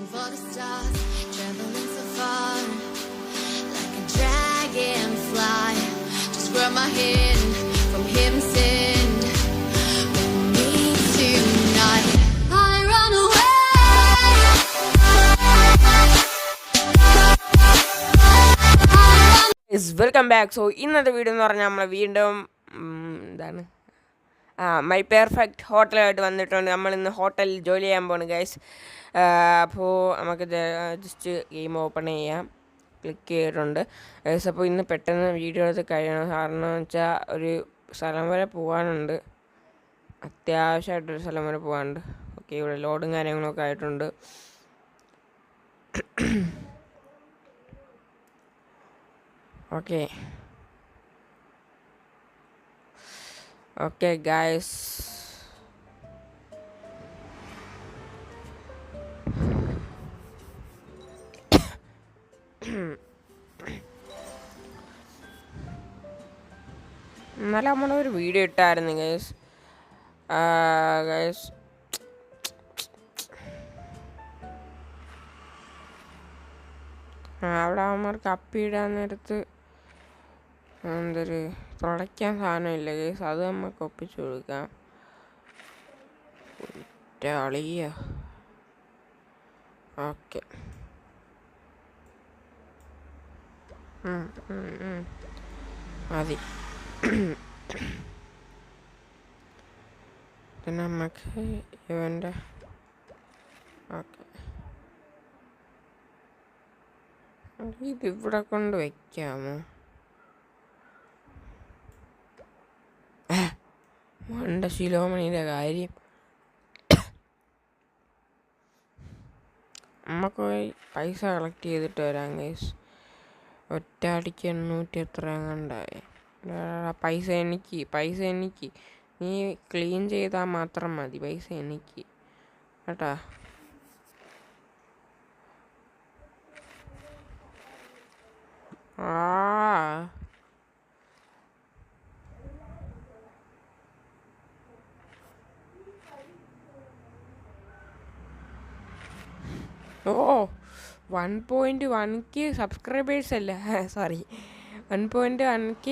for the stars, traveling so far, like a dragonfly. Just grab my hand from heaven sent. With me tonight, I run away. Welcome back. So ഇന്നത്തെ video എന്ന് പറഞ്ഞാൽ നമ്മൾ വീണ്ടും എന്താണ് my perfect ഹോട്ടലായിട്ട് വന്നിട്ടുണ്ട്. നമ്മളിന്ന് ഹോട്ടലിൽ ജോലി ചെയ്യാൻ പോണ് ഗൈസ്. അപ്പോൾ നമുക്ക് ജസ്റ്റ് ഗെയിം ഓപ്പൺ ചെയ്യാം. ക്ലിക്ക് ചെയ്തിട്ടുണ്ട് ഗൈസ്. അപ്പോൾ ഇന്ന് പെട്ടെന്ന് വീഡിയോ എടുത്ത് കഴിയണം. കാരണം എന്ന് വെച്ചാൽ ഒരു സ്ഥലം വരെ പോകാനുണ്ട്, അത്യാവശ്യമായിട്ടൊരു സ്ഥലം വരെ പോകാനുണ്ട്. ഓക്കെ, ഇവിടെ ലോഡും കാര്യങ്ങളൊക്കെ ആയിട്ടുണ്ട്. Okay guys, ഇന്നലെ നമ്മളൊരു വീഡിയോ ഇട്ടായിരുന്നു ഗൈസ്. അവിടെ അവന്മാർക്ക് അപ്പിയിടാൻ നേരത്ത് എന്തൊരു തുടയ്ക്കാൻ സാധനമില്ല ഗൈസ്, അത് നമുക്ക് ഒപ്പിച്ചു കൊടുക്കാം. അളിയ ഓക്കെ, മതി. പിന്നെ നമുക്ക് ഇവൻ്റെ ഓക്കെ ഇതിവിടെ കൊണ്ട് വയ്ക്കാമോ? മണ്ട ശിലോമണിയുടെ കാര്യം. നമുക്ക് പോയി പൈസ കളക്ട് ചെയ്തിട്ട് വരാം ഗൈസ്. ഒറ്റയടിക്ക് 800 എത്ര കണ്ടായി. പൈസ എനിക്ക് നീ ക്ലീൻ ചെയ്താൽ മാത്രം മതി. പൈസ എനിക്ക് കേട്ടാ. ഓ 1.1k സബ്സ്ക്രൈബേഴ്സ് അല്ല, സോറി 1.1k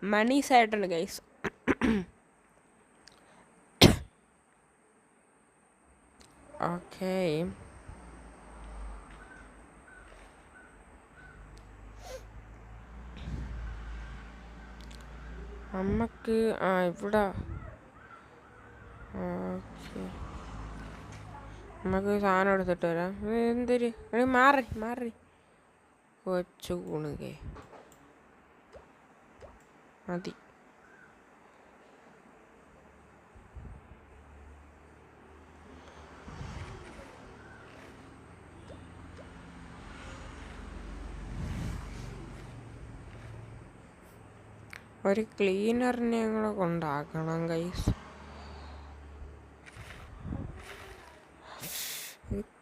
മണീസ് ആയിട്ടുണ്ട് ഗൈസ്. ഓക്കെ, നമുക്ക് ഇവിടെ ഓക്കെ നമുക്ക് സാധനം എടുത്തിട്ട് വരാം. എന്തൊരു മാറി കൊച്ചു കുണുകെ മതി. ഒരു ക്ലീനറിനെ ഞങ്ങളെ കൊണ്ടാക്കണം ഗൈസ്.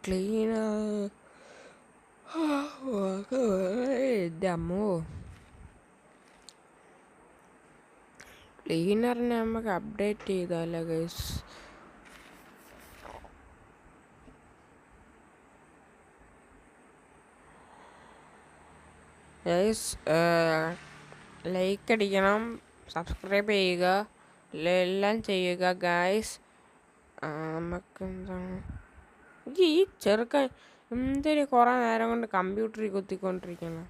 ക്ലീനർ അമ്മോ, ക്ലീനറിനെ നമുക്ക് അപ്ഡേറ്റ് ചെയ്താലോ ഗൈസ്. ലൈക്ക് അടിക്കണം, സബ്സ്ക്രൈബ് ചെയ്യുക, എല്ലാം ചെയ്യുക ഗൈസ്. നമുക്കെന്താണ് ഈ ചെറുക്കൻ എന്തൊരു കുറേ നേരം കൊണ്ട് കമ്പ്യൂട്ടറിൽ കുത്തിക്കൊണ്ടിരിക്കണം.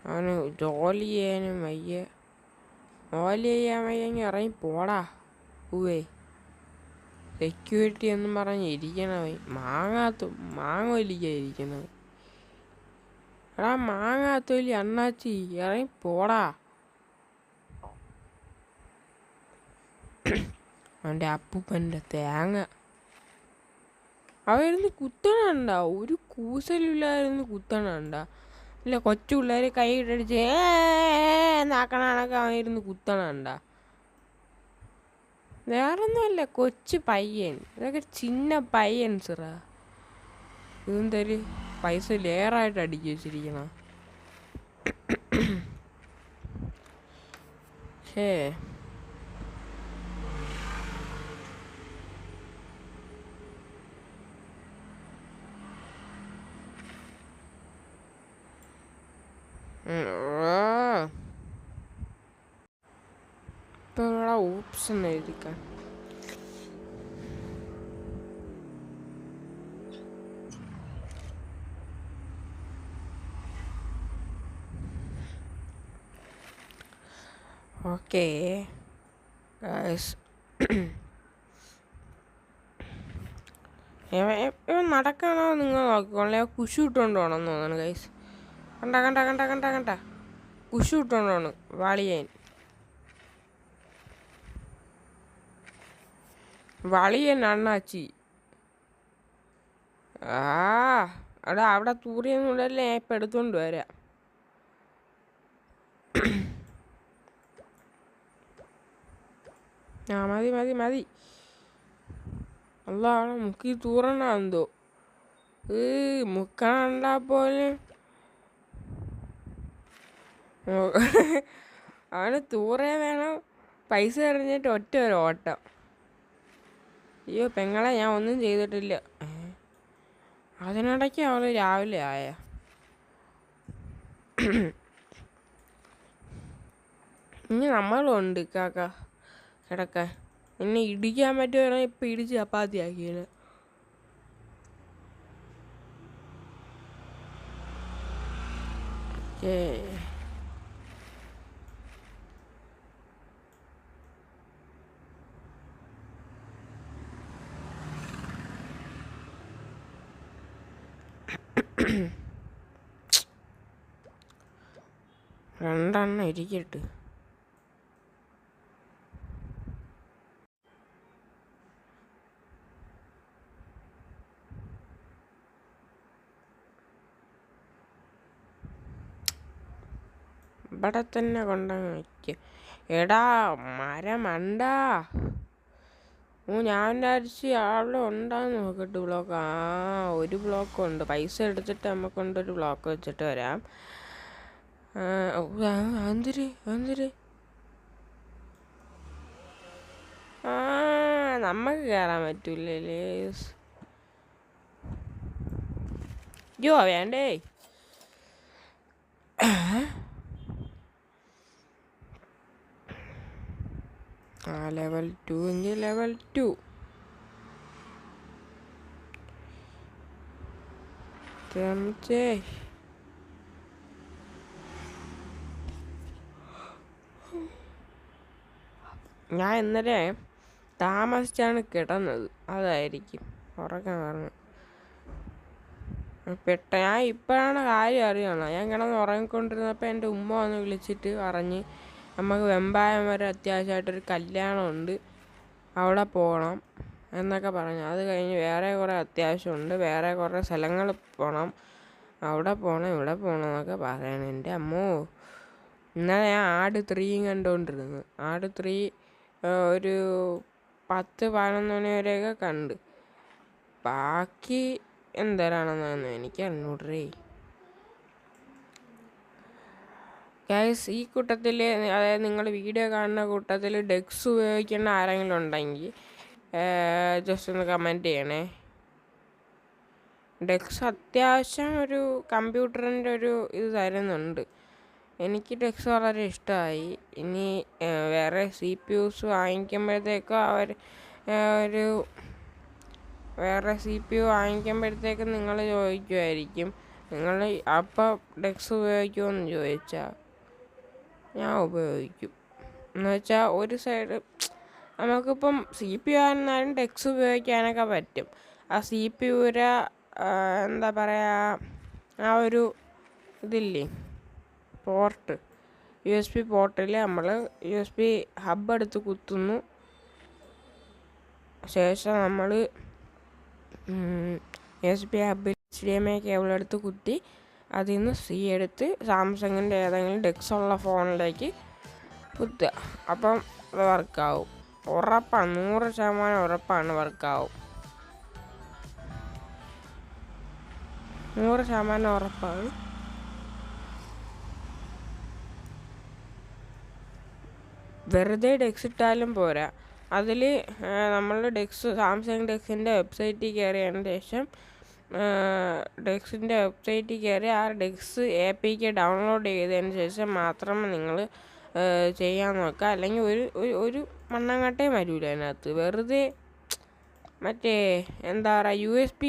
അവന് ജോലി ചെയ്യാൻ വയ്യെങ്കിൽ ഇറങ്ങി പോടാ. ഊവേ സെക്യൂരിറ്റി എന്നും പറഞ്ഞ് ഇരിക്കണവൻ മാങ്ങ വലിക്കാതിരിക്കണവൻ. എടാ മാങ്ങാത്തൊലി അണ്ണാച്ചി ഇറങ്ങി പോടാ. അവൻ്റെ അപ്പൂപ്പൻ്റെ തേങ്ങ അവരുന്ന് കുത്തണണ്ട, ഒരു കൂസലില്ലായിരുന്നു കുത്തണണ്ട. ഇല്ല കൊച്ചു പിള്ളേർ കൈയിട്ടടിച്ച് നാക്കണക്ക് അവനിരുന്ന് കുത്തണണ്ട. വേറൊന്നുമല്ല, കൊച്ചു പയ്യൻ. ഇതൊക്കെ ചിന്ന പയ്യൻസറാ. ഇതെന്തൊരു പൈസ ലേറായിട്ട് അടിച്ചു വെച്ചിരിക്കണം. ഇപ്പോൾ ഇവിടെ ഊപ്സ് എന്ന് എഴുതിക്കാം. ഓക്കേ ഇവൻ നടക്കാണോ നിങ്ങൾ നോക്കിക്കോളെ. കുശു ഇട്ടുകൊണ്ട് പോകണമെന്ന് തോന്നുന്നു ഗൈസ്. കണ്ട കണ്ട കണ്ട കണ്ട കണ്ട കുശു ഇട്ടുകൊണ്ട് പോകണം വാളിയൻ. വളിയൻ അണ്ണാച്ചി. എടാ അവിടെ തൂറിയൊന്നുമില്ലല്ലേ, ഞാൻ ഇപ്പം എടുത്തുകൊണ്ട് വരാം. മതി മതി മതി. അല്ല അവിടെ മുക്കി തൂറണമെന്തോ. മുക്കണ്ട പോലും അവന് തൂറേ വേണം. പൈസ എറിഞ്ഞിട്ട് ഒറ്റ ഒരു ഓട്ടം. അയ്യോ പെങ്ങളെ, ഞാൻ ഒന്നും ചെയ്തിട്ടില്ല. അതിനിടയ്ക്ക് അവൾ രാവിലെ ആയ. ഇനി നമ്മളുണ്ട് കാക്ക കിടക്കാൻ. എന്നെ ഇടിക്കാൻ പറ്റുമോ? ഇപ്പം ഇടിച്ച് ചപ്പാത്തിയാക്കിയത്. രണ്ടെണ്ണം ഇരിക്കട്ട്. ഇവിടെ തന്നെ കൊണ്ടങ്ങ് വയ്ക്കുക. എടാ മരമണ്ട. ഞാൻ വിചാരിച്ച് അവിടെ ഉണ്ടാന്ന് നോക്കട്ടെ ബ്ലോക്ക്. ഒരു ബ്ലോക്ക് ഉണ്ട്. പൈസ എടുത്തിട്ട് നമുക്കൊണ്ടൊരു ബ്ലോക്ക് വെച്ചിട്ട് വരാം. എന്തിര് എന്തിര് നമുക്ക് കയറാൻ പറ്റൂലേ. അയ്യോ വേണ്ടേ. ലെവൽ 2 എങ്കിൽ ലെവൽ 2. ഞാൻ ഇന്നലെ താമസിച്ചാണ് കിടന്നത്, അതായിരിക്കും ഉറക്കം പറഞ്ഞു. ഞാൻ ഇപ്പോഴാണ് കാര്യം അറിയണം. ഞാൻ കിടന്ന് ഉറങ്ങിക്കൊണ്ടിരുന്നപ്പോൾ എൻ്റെ ഉമ്മ വന്ന് വിളിച്ചിട്ട് പറഞ്ഞ് നമുക്ക് വെമ്പായം വരെ അത്യാവശ്യമായിട്ടൊരു കല്യാണമുണ്ട്, അവിടെ പോകണം എന്നൊക്കെ പറഞ്ഞു. അത് കഴിഞ്ഞ് വേറെ കുറേ അത്യാവശ്യമുണ്ട്, വേറെ കുറേ സ്ഥലങ്ങൾ പോകണം, അവിടെ പോകണം ഇവിടെ പോകണം എന്നൊക്കെ പറയണം. എൻ്റെ അമ്മോ, ഇന്നലെ ഞാൻ ആട് 3 കണ്ടുകൊണ്ടിരുന്നു. ആട് 3 ഒരു 10-11 മണി വരെയൊക്കെ കണ്ട്. ബാക്കി എന്തരാണെന്നൊന്നും എനിക്ക് അറിഞ്ഞൂടേ. ഗൈസ്, ഈ കൂട്ടത്തിൽ, അതായത് നിങ്ങൾ വീഡിയോ കാണുന്ന കൂട്ടത്തിൽ ഡെക്സ് ഉപയോഗിക്കുന്ന ആരെങ്കിലും ഉണ്ടെങ്കിൽ ജസ്റ്റ് ഒന്ന് കമൻറ്റ് ചെയ്യണേ. ഡെക്സ് അത്യാവശ്യം ഒരു കമ്പ്യൂട്ടറിൻ്റെ ഒരു ഇത് തരുന്നുണ്ട്. എനിക്ക് ഡെക്സ് വളരെ ഇഷ്ടമായി. ഇനി വേറെ CPU വാങ്ങിക്കുമ്പോഴത്തേക്കും വേറെ CPU വാങ്ങിക്കുമ്പോഴത്തേക്കും നിങ്ങൾ ചോദിക്കുമായിരിക്കും, നിങ്ങൾ അപ്പോൾ ഡെക്സ് ഉപയോഗിക്കുമെന്ന് ചോദിച്ചാൽ ഞാൻ ഉപയോഗിക്കും. എന്നുവെച്ചാൽ ഒരു സൈഡ് നമുക്കിപ്പം CPU ആയിരുന്നാലും ഡെക്സ് ഉപയോഗിക്കാനൊക്കെ പറ്റും. ആ CPUയുടെ എന്താ പറയുക, ആ ഒരു ഇതില്ലേ പോർട്ട്, USB പോർട്ടിൽ നമ്മൾ USB ഹബ് എടുത്ത് കുത്തുന്നു. ശേഷം നമ്മൾ USB ഹബിൽ HDMI കേബിൾ എടുത്ത് കുത്തി അതിൽ നിന്ന് എടുത്ത് സാംസങ്ങിൻ്റെ ഏതെങ്കിലും ഡെക്സ് ഉള്ള ഫോണിലേക്ക് കുത്തുക. അപ്പം വർക്കാവും. ഉറപ്പാണ്, 100% ഉറപ്പാണ് വർക്കാവും. 100% ഉറപ്പാണ്. വെറുതെ ഡെക്സ് ഇട്ടാലും പോരാ. അതിൽ നമ്മൾ സാംസങ് ഡെക്സിൻ്റെ വെബ്സൈറ്റിൽ കയറിയതിന് ശേഷം ഡെക്സിൻ്റെ വെബ്സൈറ്റിൽ കയറി ആ ഡെക്സ് APK ഡൗൺലോഡ് ചെയ്തതിന് ശേഷം മാത്രം നിങ്ങൾ ചെയ്യാൻ നോക്കുക. അല്ലെങ്കിൽ ഒരു മണ്ണാങ്കട്ടയും വരില്ല അതിനകത്ത്. വെറുതെ മറ്റേ എന്താ പറയുക USB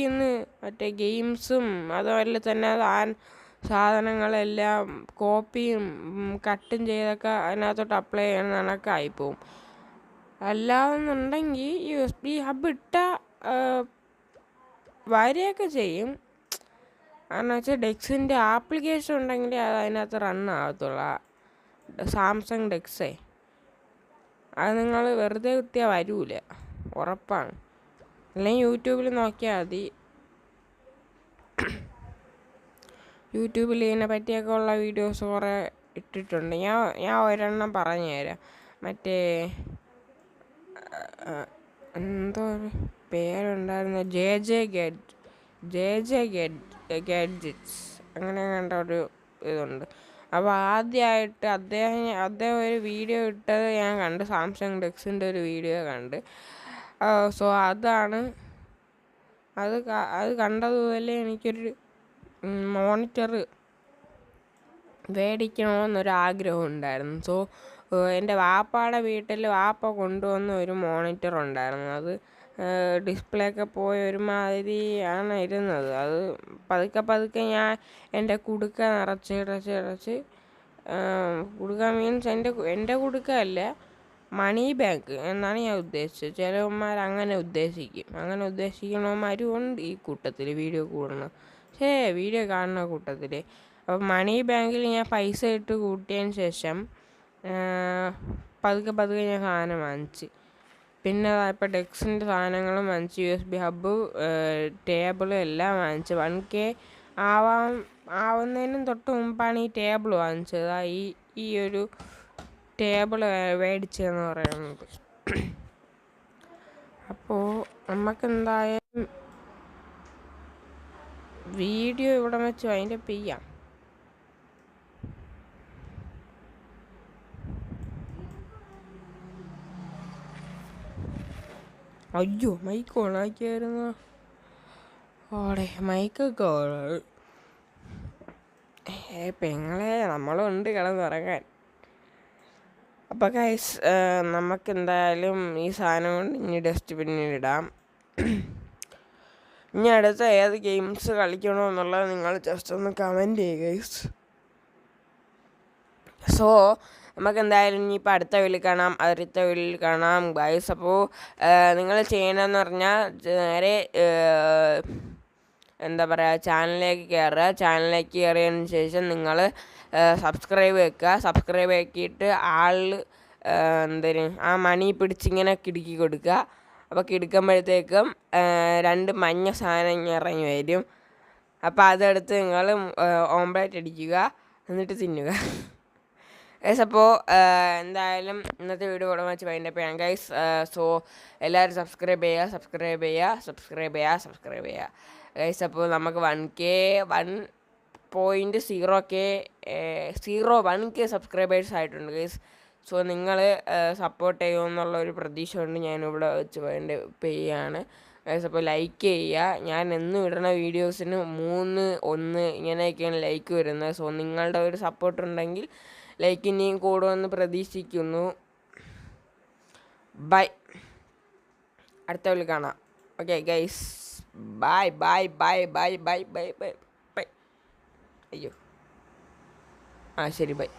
മറ്റേ ഗെയിംസും അതുപോലെ തന്നെ സാധനങ്ങളെല്ലാം കോപ്പിയും കട്ടും ചെയ്തൊക്കെ അതിനകത്തോട്ട് അപ്ലൈ ചെയ്യണ കണക്ക് ആയിപ്പോവും. അല്ലാതെന്നുണ്ടെങ്കിൽ USB ഹബ് വരികയൊക്കെ ചെയ്യും. കാരണം വെച്ചാൽ ഡെക്സിൻ്റെ ആപ്ലിക്കേഷൻ ഉണ്ടെങ്കിൽ അത് അതിനകത്ത് റൺ ആകത്തുള്ളൂ. സാംസങ് ഡെക്സേ അത് നിങ്ങൾ വെറുതെ കുത്തിയാൽ വരൂല, ഉറപ്പാണ്. അല്ലെങ്കിൽ യൂട്യൂബിൽ നോക്കിയാൽ മതി. യൂട്യൂബിൽ ഇതിനെ പറ്റിയൊക്കെ ഉള്ള വീഡിയോസ് കുറേ ഇട്ടിട്ടുണ്ട്. ഞാൻ ഒരെണ്ണം പറഞ്ഞു തരാം. മറ്റേ എന്തോ പേരുണ്ടായിരുന്ന JJ ഗാഡ്ജറ്റ്സ് അങ്ങനെ കണ്ട ഒരു ഇതുണ്ട്. അപ്പോൾ ആദ്യമായിട്ട് അദ്ദേഹം ഒരു വീഡിയോ ഇട്ടത് ഞാൻ കണ്ട്, സാംസങ് ഡെക്സിൻ്റെ ഒരു വീഡിയോ കണ്ട്. സോ അത് കണ്ടതുപോലെ എനിക്കൊരു മോണിറ്റർ മേടിക്കണമെന്നൊരാഗ്രഹം ഉണ്ടായിരുന്നു. സോ എൻ്റെ വാപ്പയുടെ വീട്ടിൽ വാപ്പ കൊണ്ടുവന്ന ഒരു മോണിറ്റർ ഉണ്ടായിരുന്നു. അത് ഡിസ്പ്ലേ ഒക്കെ പോയ ഒരുമാതിരി ആണ് ഇരുന്നത്. അത് പതുക്കെ ഞാൻ എൻ്റെ കുടുക്ക നിറച്ച് കുടുക്ക മീൻസ് എൻ്റെ കുടുക്ക അല്ല, മണി ബാങ്ക് എന്നാണ് ഞാൻ ഉദ്ദേശിച്ചത്. ചിലവന്മാർ അങ്ങനെ ഉദ്ദേശിക്കും. അങ്ങനെ ഉദ്ദേശിക്കണവന്മാരും ഉണ്ട് ഈ കൂട്ടത്തിൽ, വീഡിയോ കാണുന്ന കൂട്ടത്തിൽ. അപ്പോൾ മണി ബാങ്കിൽ ഞാൻ പൈസ ഇട്ട് കൂട്ടിയതിന് ശേഷം പതുക്കെ ഞാൻ സാധനം വാങ്ങിച്ച്. പിന്നെ ഇപ്പോൾ ഡെക്സിൻ്റെ സാധനങ്ങളും വാങ്ങിച്ച്, USB ഹബ്ബ്, ടേബിളും എല്ലാം വാങ്ങിച്ച്. 1K ആവുന്നതിനും തൊട്ട് മുമ്പാണ് ഈ ടേബിൾ വാങ്ങിച്ചത്. ഈ ഒരു ടേബിൾ മേടിച്ചതെന്ന് പറയുന്നത്. അപ്പോൾ നമുക്കെന്തായാലും വീഡിയോ ഇവിടെ വെച്ച് അതിൻ്റെ ചെയ്യാം. അയ്യോ, മൈക്ക് ഓണാക്കിയായിരുന്നു. മൈക്കൊക്കെ പെങ്ങളെ നമ്മളുണ്ട് കിടന്നുറങ്ങാൻ. അപ്പോൾ ഗൈസ്, നമുക്കെന്തായാലും ഈ സാധനം കൊണ്ട് ഇനി ഡസ്റ്റ്ബിന്നിലിടാം. ഇനി അടുത്ത ഏത് ഗെയിംസ് കളിക്കണമെന്നുള്ളത് നിങ്ങൾ ജസ്റ്റ് ഒന്ന് കമൻറ്റ് ചെയ്യുക ഗൈസ്. സോ നമുക്കെന്തായാലും ഇനിയിപ്പോൾ അടുത്ത വീഡിയോയിൽ കാണാം ഗൈസ്. അപ്പോൾ നിങ്ങൾ ചെയ്യണമെന്ന് പറഞ്ഞാൽ നേരെ എന്താ പറയുക, ചാനലിലേക്ക് കയറിയതിന് ശേഷം നിങ്ങൾ സബ്സ്ക്രൈബ് ആക്കിയിട്ട് ആ മണി പിടിച്ചിങ്ങനെ കിടുക്കി കൊടുക്കുക. അപ്പോൾ കിടുക്കുമ്പോഴത്തേക്കും 2 മഞ്ഞ സാധനം ഇറങ്ങി വരും. അപ്പോൾ അതെടുത്ത് നിങ്ങൾ ഓംപ്ലേറ്റ് അടിക്കുക, എന്നിട്ട് തിന്നുക ഗൈസ്. അപ്പോൾ എന്തായാലും ഇന്നത്തെ വീഡിയോ ഇവിടെ വെച്ച് വൈൻഡപ്പ് ചെയ്യാം ഗൈസ്. സോ എല്ലാവരും സബ്സ്ക്രൈബ് ചെയ്യുക ഗൈസ്. അപ്പോൾ നമുക്ക് 1.0K സബ്സ്ക്രൈബേഴ്സ് ആയിട്ടുണ്ട് ഗൈസ്. സോ നിങ്ങൾ സപ്പോർട്ട് ചെയ്യുമെന്നുള്ള ഒരു പ്രതീക്ഷ കൊണ്ട് ഞാനിവിടെ വെച്ച് വൈൻഡപ്പ് ചെയ്യുകയാണ് ഗൈസ്. അപ്പോൾ ലൈക്ക് ചെയ്യുക. ഞാൻ എന്നും ഇടുന്ന വീഡിയോസിന് 3, 1 ഇങ്ങനെയൊക്കെയാണ് ലൈക്ക് വരുന്നത്. സോ നിങ്ങളുടെ ഒരു സപ്പോർട്ട് ഉണ്ടെങ്കിൽ ലൈക്ക് ഇനിയും കൂടുമെന്ന് പ്രതീക്ഷിക്കുന്നു. ബൈ, അടുത്ത വീഡിയോയിൽ കാണാം. Okay guys, bye. അയ്യോ, ശരി, ബൈ.